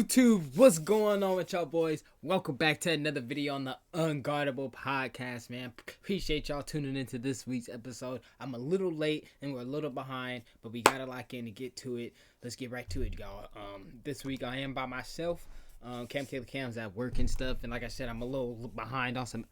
YouTube, what's going on with y'all boys? Welcome back to another video on the Unguardable Podcast, man. Appreciate y'all tuning into this week's episode. I'm a little late and we're a little behind, but we gotta lock in to get to it. Let's get right to it, y'all. This week I am by myself. Cam's at work and stuff, and like I said, I'm a little behind on some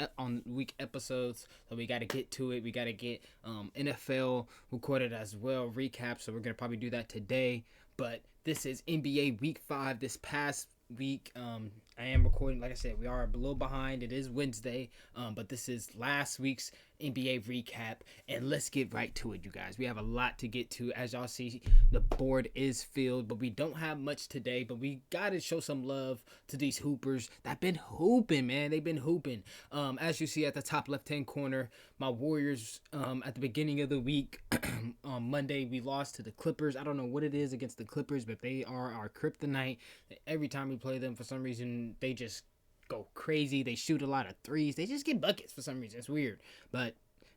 week episodes, so we got to get to it. We got to get NFL recorded as well, recap. So we're gonna probably do that today. But this is NBA Week 5. This past week, I am recording. Like I said, we are a little behind. It is Wednesday, but this is last week's NBA recap, and let's get right to it, you guys. We have a lot to get to. As y'all see, the board is filled, but we don't have much today, but we gotta show some love to these hoopers that been hooping, man. They've been hooping. As you see at the top left hand corner, my Warriors, at the beginning of the week on Monday, we lost to the Clippers. I don't know what it is against the Clippers, but they are our kryptonite. Every time we play them, for some reason they just go crazy. They shoot a lot of threes. They just get buckets for some reason. It's weird. But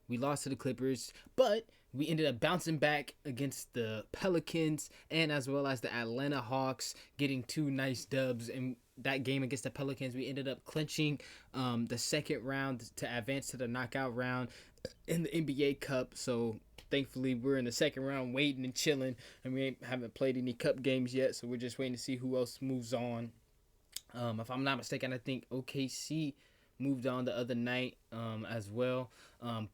we lost to the Clippers. But we ended up bouncing back against the Pelicans and as well as the Atlanta Hawks, getting two nice dubs. In that game against the Pelicans, we ended up clinching the second round to advance to the knockout round in the NBA Cup. So thankfully, we're in the second round waiting and chilling, and we haven't played any cup games yet. So we're just waiting to see who else moves on. If I'm not mistaken, I think OKC moved on the other night as well.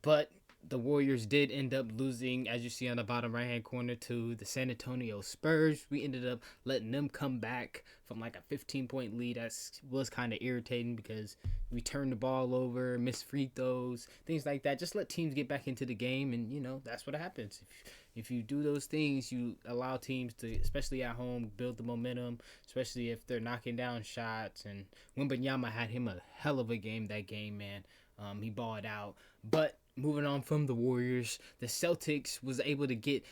But the Warriors did end up losing, as you see on the bottom right-hand corner, to the San Antonio Spurs. We ended up letting them come back from like a 15-point lead. That was kind of irritating because we turned the ball over, missed free throws, things like that. Just let teams get back into the game, and, you know, that's what happens. If you do those things, you allow teams to, especially at home, build the momentum, especially if they're knocking down shots. And Wembanyama had him a hell of a game that game, man. He balled out. But moving on from the Warriors, the Celtics was able to give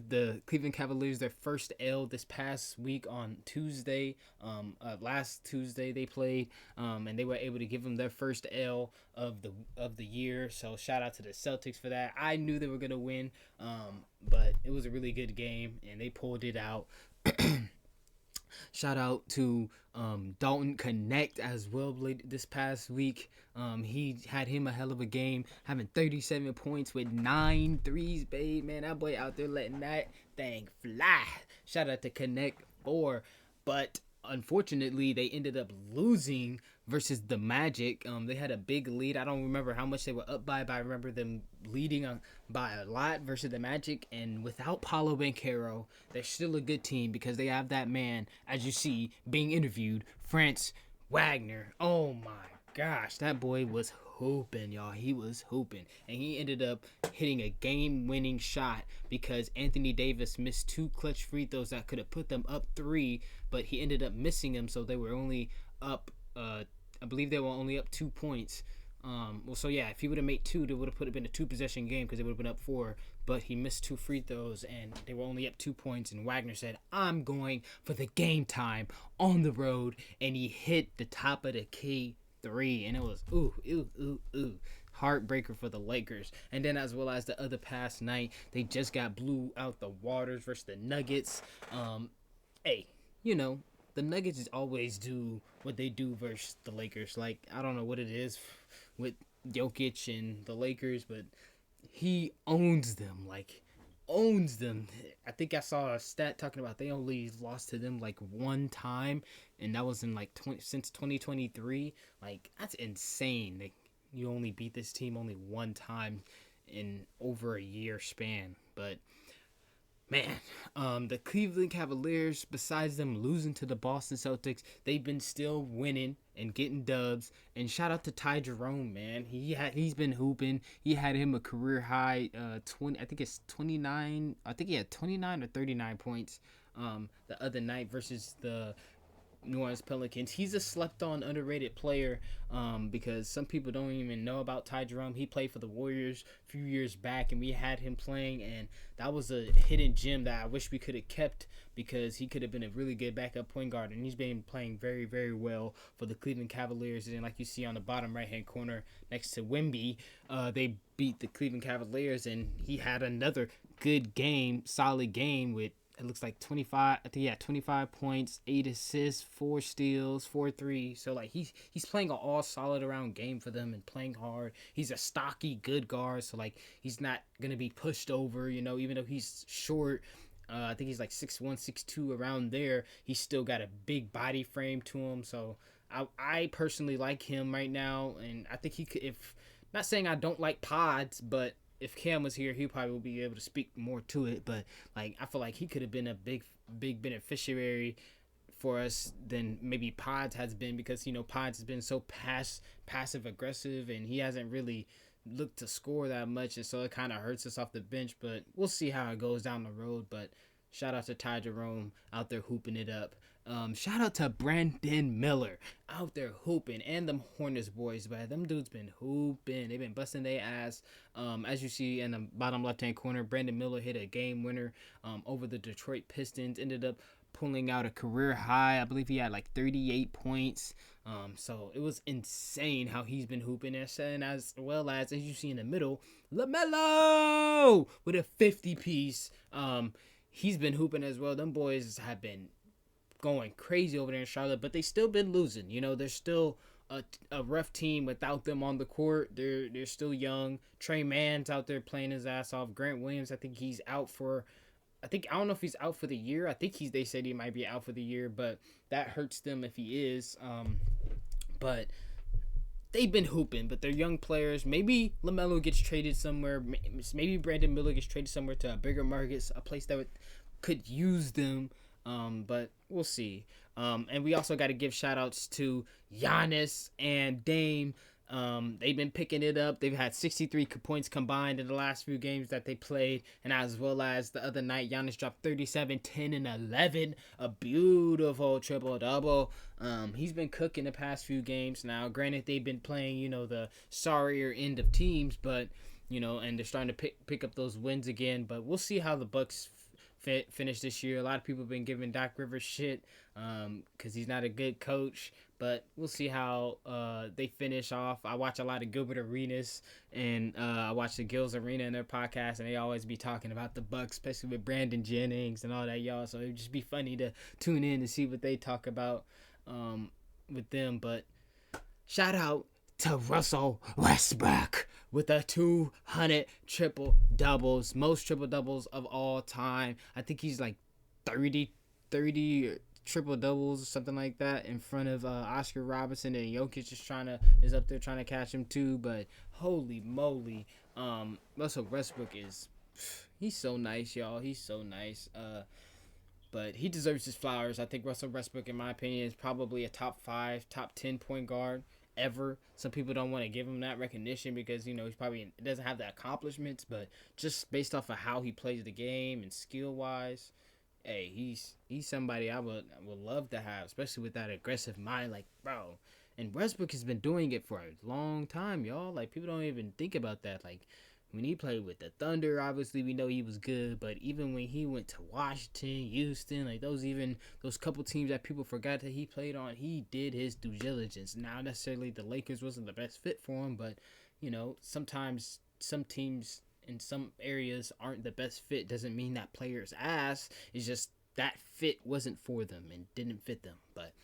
the Cleveland Cavaliers their first L this past week on Tuesday. Last Tuesday they played, and they were able to give them their first L of the year. So shout out to the Celtics for that. I knew they were gonna win, but it was a really good game, and they pulled it out. Shout out to Dalton Connect as well this past week. He had him a hell of a game, having 37 points with 9 threes, babe. Man, that boy out there letting that thing fly. Shout out to Connect 4. But unfortunately, they ended up losing versus the Magic. They had a big lead. I don't remember how much they were up by, but I remember them leading by a lot versus the Magic. And without Paolo Banchero, they're still a good team because they have that man, as you see, being interviewed, Franz Wagner. Oh my gosh, that boy was hooping, y'all. He was hooping, and he ended up hitting a game-winning shot because Anthony Davis missed 2 clutch free throws that could have put them up 3, but he ended up missing them, so they were only up. I believe they were only up 2 points. So yeah, if he would have made 2, they would have been a 2-possession game because they would have been up 4. But he missed 2 free throws, and they were only up 2 points. And Wagner said, "I'm going for the game time on the road," and he hit the top of the key 3, and it was ooh. Heartbreaker for the Lakers. And then as well as the other past night, they just got blew out the waters versus the Nuggets. Hey, you know, the Nuggets always do what they do versus the Lakers. Like, I don't know what it is with Jokic and the Lakers, but he owns them. Like, owns them. I think I saw a stat talking about they only lost to them like 1 time, and that was in like since 2023. Like, that's insane. Like, you only beat this team only 1 time in over a year span. But man, the Cleveland Cavaliers, besides them losing to the Boston Celtics, they've been still winning and getting dubs. And shout out to Ty Jerome, man. He's been hooping. He had him a career high 20. I think it's 29. I think he had 29 or 39 points the other night versus the New Orleans Pelicans. He's a slept-on, underrated player because some people don't even know about Ty Jerome. He played for the Warriors a few years back, and we had him playing, and that was a hidden gem that I wish we could have kept because he could have been a really good backup point guard, and he's been playing very, very well for the Cleveland Cavaliers. And like you see on the bottom right-hand corner next to Wemby, they beat the Cleveland Cavaliers, and he had another good game, solid game with it looks like 25. I think, yeah, 25 points, 8 assists, 4 steals, 4 threes. So like he's playing an all solid around game for them and playing hard. He's a stocky, good guard. So like he's not gonna be pushed over. Even though he's short. I think he's like 6'1", 6'2", around there. He's still got a big body frame to him. So I personally like him right now, and I think he could. If not saying I don't like Pods, but if Cam was here, he probably would be able to speak more to it. But like I feel like he could have been a big beneficiary for us than maybe Pods has been, because Pods has been so passive aggressive, and he hasn't really looked to score that much, and so it kind of hurts us off the bench. But we'll see how it goes down the road. But shout out to Ty Jerome out there hooping it up. Shout out to Brandon Miller out there hooping, and them Hornets boys, but them dudes been hooping. They've been busting their ass. As you see in the bottom left hand corner, Brandon Miller hit a game winner over the Detroit Pistons. Ended up pulling out a career high. I believe he had like 38 points. So it was insane how he's been hooping, and as well as you see in the middle, LaMelo with a 50 piece. He's been hooping as well. Them boys have been going crazy over there in Charlotte, but they still been losing. They're still a rough team without them on the court. They're still young. Trey Mann's out there playing his ass off. Grant Williams, I think he's out for. I don't know if he's out for the year. I think they said he might be out for the year, but that hurts them if he is. But they've been hooping, but they're young players. Maybe LaMelo gets traded somewhere. Maybe Brandon Miller gets traded somewhere to a bigger market, a place that could use them. But we'll see. And we also got to give shout outs to Giannis and Dame. They've been picking it up. They've had 63 points combined in the last few games that they played. And as well as the other night, Giannis dropped 37, 10, and 11. A beautiful triple-double. He's been cooking the past few games now. Granted, they've been playing, the sorrier end of teams, but, and they're starting to pick up those wins again. But we'll see how the Bucks finish this year. A lot of people have been giving Doc Rivers shit because he's not a good coach, but we'll see how they finish off. I watch a lot of Gilbert Arenas, and I watch the Gills Arena in their podcast, and they always be talking about the Bucks, especially with Brandon Jennings and all that, y'all. So it'd just be funny to tune in to see what they talk about with them. But shout out to Russell Westbrook with a 200 triple doubles, most triple doubles of all time. I think he's like 30 triple doubles or something like that, in front of Oscar Robertson, and Jokic is up there trying to catch him too. But holy moly, Russell Westbrook he's so nice, y'all. He's so nice. But he deserves his flowers. I think Russell Westbrook, in my opinion, is probably a top 5, top 10 point guard ever. Some people don't want to give him that recognition because he's probably doesn't have the accomplishments, but just based off of how he plays the game and skill wise, hey, he's somebody I would love to have, especially with that aggressive mind, like, bro. And Westbrook has been doing it for a long time, y'all. Like, people don't even think about that. Like, when he played with the Thunder, obviously we know he was good, but even when he went to Washington, Houston, like those couple teams that people forgot that he played on, he did his due diligence. Now, necessarily the Lakers wasn't the best fit for him, but sometimes some teams in some areas aren't the best fit. Doesn't mean that player's ass. It's just that fit wasn't for them and didn't fit them. But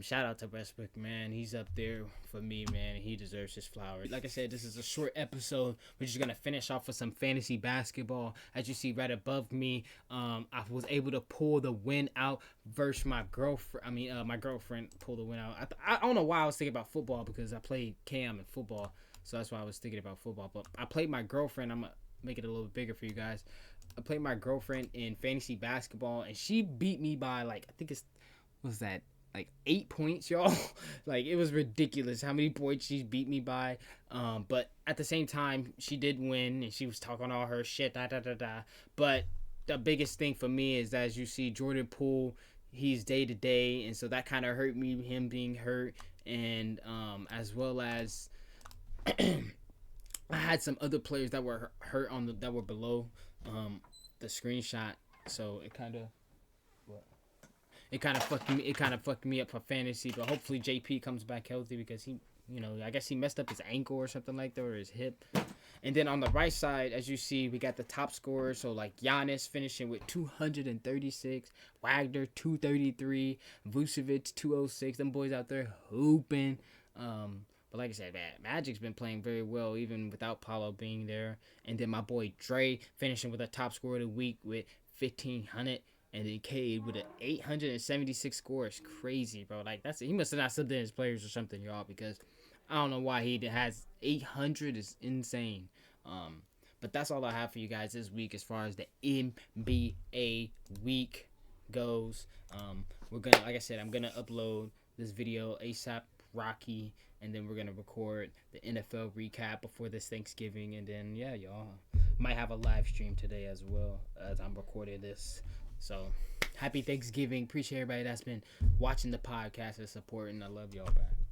shout out to Westbrook, man. He's up there for me, man. He deserves his flowers. Like I said, this is a short episode. We're just going to finish off with some fantasy basketball. As you see right above me, I was able to pull the win out versus my girlfriend. My girlfriend pulled the win out. I don't know why I was thinking about football, because I played Cam in football. So that's why I was thinking about football. But I played my girlfriend. I'm going to make it a little bigger for you guys. I played my girlfriend in fantasy basketball, and she beat me by, like, I think was that? Like 8 points, y'all. Like, it was ridiculous how many points she beat me by. But at the same time, she did win, and she was talking all her shit. But the biggest thing for me is, as you see, Jordan Poole, he's day to day, and so that kind of hurt me, him being hurt, and as well as I had some other players that were hurt that were below the screenshot, so it kind of fucked me up for fantasy. But hopefully JP comes back healthy, because he, I guess he messed up his ankle or something like that, or his hip. And then on the right side, as you see, we got the top scorers. So like Giannis finishing with 236, Wagner 233, Vucevic 206. Them boys out there hooping. But like I said, man, Magic's been playing very well even without Paolo being there. And then my boy Dre finishing with a top scorer of the week with 1,500. And then Cade with an 876 score. It's crazy, bro. Like he must have not subbed in his players or something, y'all, because I don't know why he has 800. Is insane. But that's all I have for you guys this week as far as the NBA week goes. We're gonna, like I said, I'm gonna upload this video ASAP Rocky, and then we're gonna record the NFL recap before this Thanksgiving, and then yeah, y'all might have a live stream today as well as I'm recording this. So happy Thanksgiving. Appreciate everybody that's been watching the podcast and supporting. I love y'all back.